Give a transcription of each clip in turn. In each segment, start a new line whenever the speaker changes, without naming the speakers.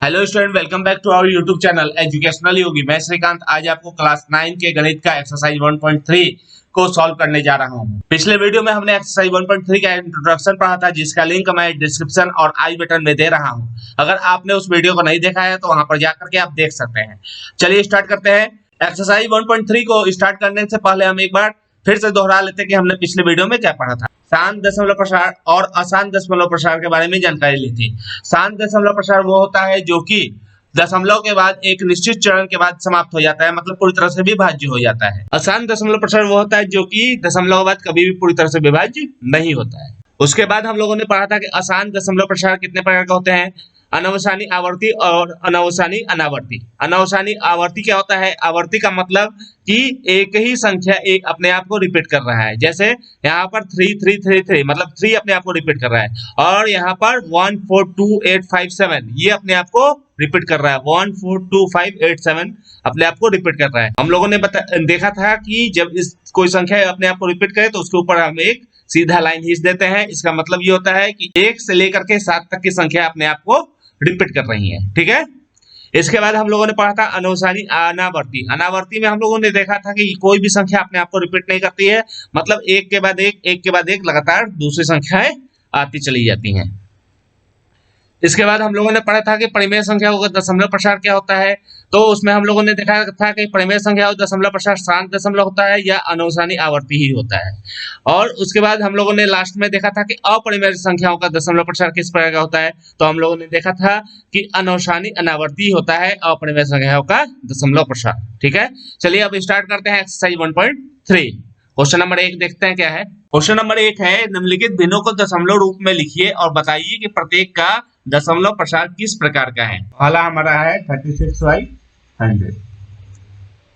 Hello student, welcome back to our YouTube channel educational Yogi. मैं श्रीकांत आज आपको क्लास 9 के गणित का एक्सरसाइज 1.3 को सॉल्व करने जा रहा हूं। पिछले वीडियो में हमने एक्सरसाइज 1.3 का इंट्रोडक्शन पढ़ा था, जिसका लिंक मैं डिस्क्रिप्शन और आई बटन में दे रहा हूं। अगर आपने उस वीडियो को नहीं देखा है तो वहां पर जाकर के आप देख सकते हैं। चलिए स्टार्ट करते हैं। एक्सरसाइज 1.3 को स्टार्ट करने से पहले हम एक बार फिर से दोहरा लेते हैं कि हमने पिछले वीडियो में क्या पढ़ा था। शांत दशमलव प्रसार और अशांत दशमलव प्रसार के बारे में जानकारी ली थी। शांत दशमलव प्रसार वो होता है जो कि दशमलव के बाद एक निश्चित चरण के बाद समाप्त हो जाता है, मतलब पूरी तरह से विभाज्य हो जाता है। अशांत दशमलव प्रसार वो होता है जो कि दशमलव के बाद कभी भी पूरी तरह से विभाज्य नहीं होता है। उसके बाद हम लोगों ने पढ़ा था कि अशांत दशमलव प्रसार कितने प्रकार के होते हैं। अनवसानी आवर्ती और अनवसानी अनावर्ती। अनवसानी आवर्ती क्या होता है? आवर्ती का मतलब कि एक ही संख्या एक अपने आप को रिपीट कर रहा है। जैसे यहाँ पर 3333 मतलब 3 अपने आप को रिपीट कर रहा है, और यहाँ पर 142857 ये अपने आप को रिपीट कर रहा है। 142587 अपने आप को रिपीट कर रहा है। हम लोगों ने देखा था कि जब इस कोई संख्या अपने आप को रिपीट करे तो उसके ऊपर हम एक सीधा लाइन खींच देते हैं। इसका मतलब ये होता है कि 1 से लेकर के 7 तक की संख्या अपने आप को रिपीट कर रही है। ठीक है। इसके बाद हम लोगों ने पढ़ा था अनवसानी अनावर्ती। अनावर्ती में हम लोगों ने देखा था कि कोई भी संख्या अपने आप को रिपीट नहीं करती है, मतलब एक के बाद एक लगातार दूसरी संख्याएं आती चली जाती हैं। इसके बाद हम लोगों ने पढ़ा था कि परिमेय संख्या का दशमलव प्रसार क्या होता है। तो उसमें हम लोगों ने देखा था कि परिमेय संख्या का दशमलव प्रसार शांत दशमलव होता है या अनवसानी आवर्ती ही होता है। और उसके बाद हम लोगों ने लास्ट में देखा था कि अपरिमेय संख्याओं का दशमलव प्रसार किस प्रकार का होता है। तो हम लोगों ने देखा था कि अनवसानी अनावर्ती होता है अपरिमेय संख्याओं का दशमलव प्रसार। ठीक है। चलिए अब स्टार्ट करते हैं एक्सरसाइज 1.3। क्वेश्चन नंबर 1 देखते हैं क्या है। क्वेश्चन नंबर 1 है, निम्नलिखित भिन्नों को दशमलव रूप में लिखिए और बताइए कि प्रत्येक का दशमलव प्रसार किस प्रकार का है। पहला हमारा है 36/100।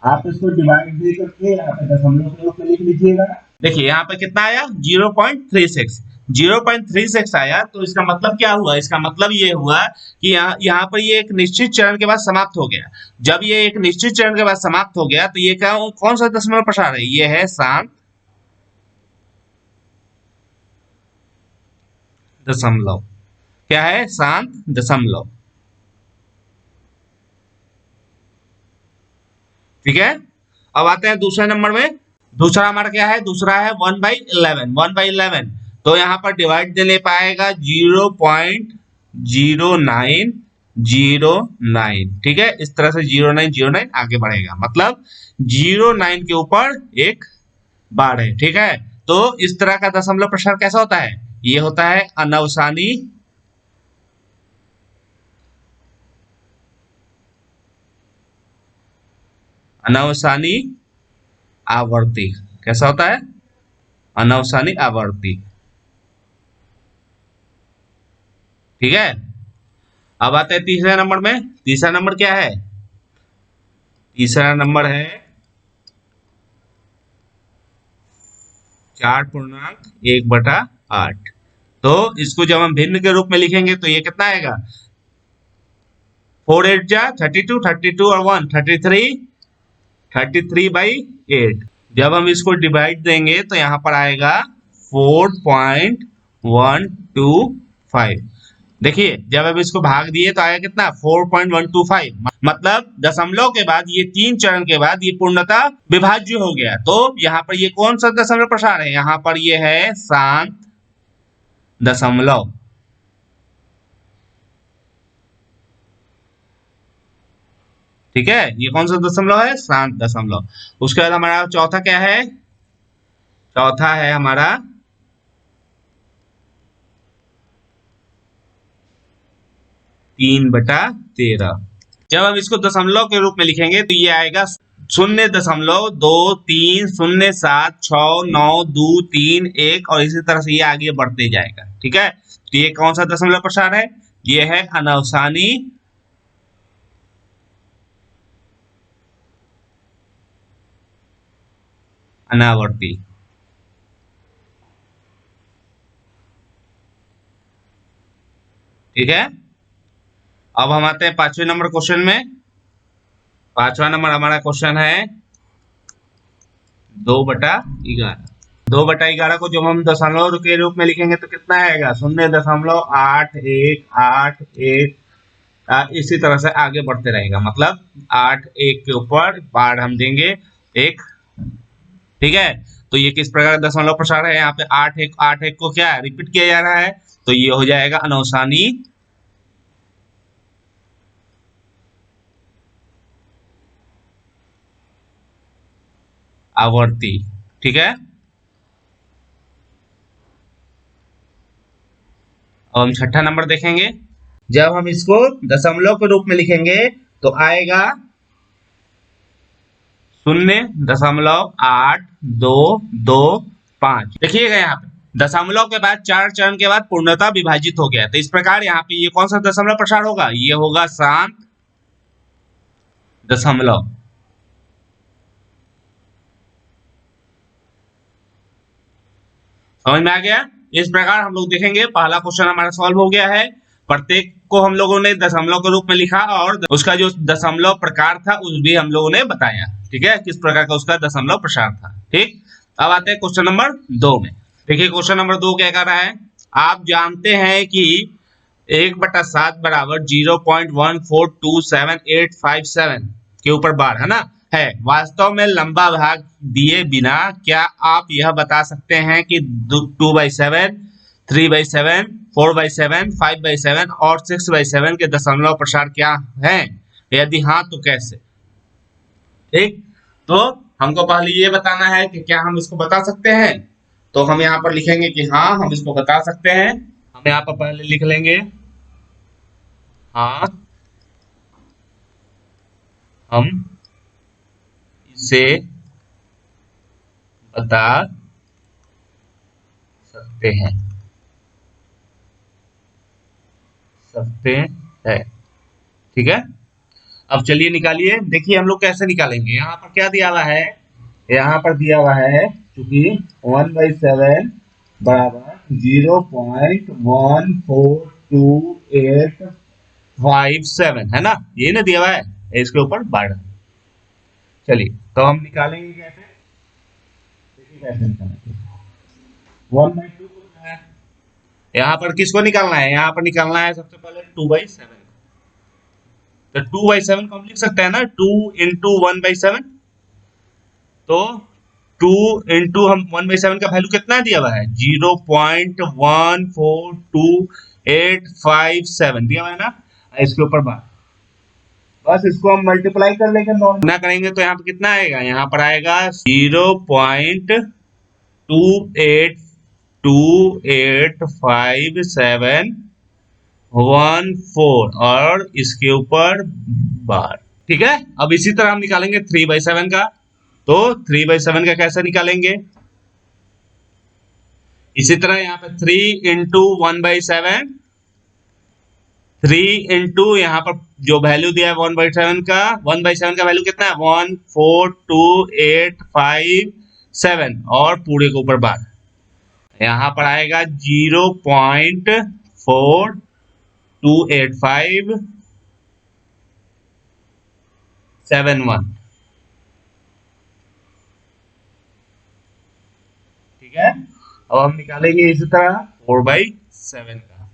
आप इसको डिवाइड दे करके यहाँ पे दशमलव के रूप में लिख लीजिएगा। देखिए यहाँ पे कितना आया 0.36। 0.36 आया, तो इसका मतलब क्या हुआ? इसका मतलब ये हुआ कि यहाँ पर ये एक निश्चित चरण के बाद समाप्त हो गया। जब ये एक निश्चित चरण के बाद समाप्त हो गया तो ये क्या कौन सा दशमलव प्रसार है? ये है शांत दशमलव। क्या है? शांत दशमलव। ठीक है। अब आते हैं दूसरे नंबर में। दूसरा हमारा क्या है? दूसरा है 1/11। 1/11 तो यहाँ पर डिवाइड देने पाएगा 0.0909। ठीक है। इस तरह से 0909 आगे बढ़ेगा, मतलब 09 के ऊपर एक बार है। ठीक है। तो इस तरह का दशमलव प्रसार कैसा होता है? ये होता है अनवसानी अनवसानी आवर्ती। कैसा होता है? अनवसानी आवर्ती। ठीक है। अब आते हैं तीसरे नंबर में। तीसरा नंबर क्या है? तीसरा नंबर है 4.1/8। तो इसको जब हम भिन्न के रूप में लिखेंगे तो ये कितना आएगा? 4 8 जा 32, 32 और 1 33, 33/8। जब हम इसको डिवाइड देंगे तो यहाँ पर आएगा 4.125। देखिए जब हम इसको भाग दिए तो आया कितना? 4.125। मतलब दशमलव के बाद ये 3 चरण के बाद ये पूर्णतः विभाज्य हो गया। तो यहाँ पर ये कौन सा दशमलव प्रसार है? यहाँ पर ये है शांत दशमलव। ठीक है। ये कौन सा दशमलव है? शांत दशमलव। उसके बाद हमारा चौथा क्या है? चौथा है हमारा 3/13। जब हम इसको दशमलव के रूप में लिखेंगे तो ये आएगा 0.23076923 और इसी तरह से ये आगे बढ़ते जाएगा। ठीक है। तो ये कौन सा दशमलव प्रसार है? ये है अनवसानी अनावर्ती। ठीक है। अब हम आते हैं 5वें नंबर क्वेश्चन में। 5वां नंबर हमारा क्वेश्चन है 2/11। 2/11 को जब हम दशमलव के रूप में लिखेंगे तो कितना आएगा? 0.8181 इसी तरह से आगे बढ़ते रहेगा, मतलब 8 1 के ऊपर बार हम देंगे 1। ठीक है, तो ये किस प्रकार का दशमलव प्रसार है, यहाँ पे 8 1 को क्या रिपीट किया जा रहा है, तो ये हो जाएगा अनौसानी आवर्ती। ठीक है, अब हम छठा नंबर देखेंगे। जब हम इसको दशमलव के रूप में लिखेंगे तो आएगा 0.8225। देखिएगा यहाँ पे दशमलव के बाद 4 चरण के बाद पूर्णतः विभाजित हो गया, तो इस प्रकार यहाँ पे ये कौन सा दशमलव प्रसार होगा, ये होगा शांत दशमलव। समझ में आ गया। इस प्रकार हम लोग देखेंगे पहला क्वेश्चन हमारा सॉल्व हो गया है। प्रत्येक को हम लोगों ने दशमलव के रूप में लिखा और उसका जो दशमलव प्रकार था उस भी हम लोगों ने बताया। ठीक है, किस प्रकार का उसका दशमलव प्रसार था। ठीक, अब आते हैं क्वेश्चन नंबर 2 में। देखिए क्वेश्चन नंबर 2 क्या कह रहा है, आप जानते हैं कि 1/7 बराबर 0.142787 के ऊपर बार है ना है, वास्तव में लंबा भाग दिए बिना क्या आप यह बता सकते हैं कि 2/7, 3/7, 4/7, 5/7 और 6/7 के दशमलव प्रसार क्या है, यदि हाँ तो कैसे। ठीक, तो हमको पहले ये बताना है कि क्या हम इसको बता सकते हैं, तो हम यहाँ पर लिखेंगे कि हाँ हम इसको बता सकते हैं। हम यहाँ पर पहले लिख लेंगे हाँ हम इसे बता सकते हैं ठीक है, अब चलिए निकालिए। देखिए हम लोग कैसे निकालेंगे, यहाँ पर क्या दिया हुआ है, यहाँ पर दिया हुआ है क्योंकि 1/7 बराबर 0.142857 है ना, ये ना दिया हुआ है, इसके ऊपर बार। चलिए तो हम निकालेंगे कैसे, देखिए कैसे निकालेंगे। 1/2 है, यहाँ पर किसको निकालना है, यहाँ पर निकालना है सबसे पहले 2/7। तो 2/7 को हम लिख सकते हैं ना 2 इंटू 1/7, तो 2 इंटू हम 1/7 का वैल्यू कितना दिया हुआ है 0.142857 दिया हुआ है ना, इसके ऊपर बार, बस इसको हम मल्टीप्लाई कर लेंगे, गुना करेंगे तो यहाँ पर कितना आएगा, यहाँ पर आएगा 0.28285714 और इसके ऊपर बार। ठीक है, अब इसी तरह हम निकालेंगे 3/7 का, तो 3/7 का कैसे निकालेंगे, इसी तरह यहाँ पे 3 इंटू 1/7, 3 इंटू यहाँ पर जो वैल्यू दिया है 1/7 का, 1/7 का वैल्यू कितना है 1428557 और पूरे के ऊपर बार, यहाँ पर आएगा 0.428571। ठीक है, अब हम निकालेंगे इसी तरह 4/7 का,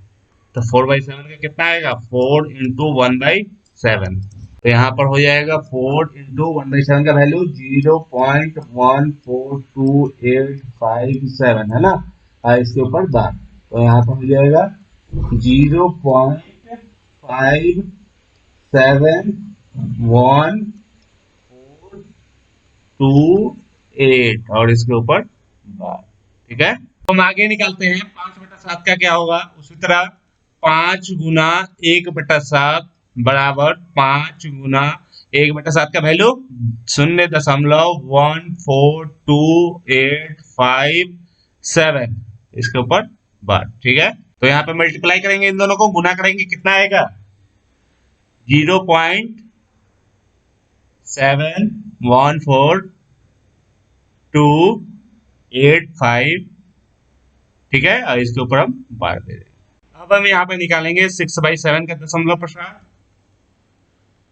तो 4/7 का कितना आएगा 4 इंटू 1/7, तो यहाँ पर हो जाएगा 4 इंटू 1/7 का वैल्यू 0.1428557 है ना, इसके ऊपर बार, तो यहाँ पर हो जाएगा 0.571428 और इसके ऊपर बार। ठीक है, तो हम आगे निकालते हैं 5/7 का क्या होगा, उसी तरह 5 गुना 1/7 बराबर 5 गुना 1/7 का वैल्यू 0.1428557 इसके ऊपर बार। ठीक है, तो यहाँ पे मल्टीप्लाई करेंगे, इन दोनों को गुना करेंगे, कितना आएगा 0.714285। ठीक है, और इसके ऊपर हम बार दे देंगे। अब हम यहाँ पे निकालेंगे 6/7 का दशमलव प्रसार,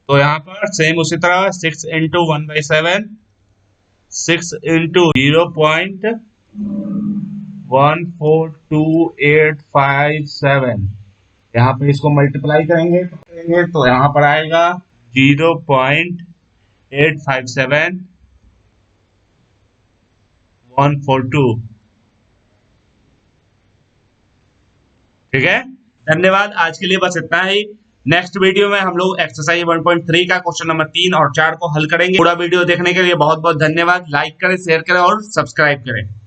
तो यहाँ पर सेम उसी तरह 6 इंटू 1/7, 6 इंटू 0.1428557 यहाँ पे इसको मल्टीप्लाई करेंगे तो यहाँ पर आएगा 0.857142। ठीक है, धन्यवाद। आज के लिए बस इतना ही। नेक्स्ट वीडियो में हम लोग एक्सरसाइज 1.3 का क्वेश्चन नंबर 3 और 4 को हल करेंगे। पूरा वीडियो देखने के लिए बहुत बहुत धन्यवाद। लाइक करें, शेयर करें और सब्सक्राइब करें।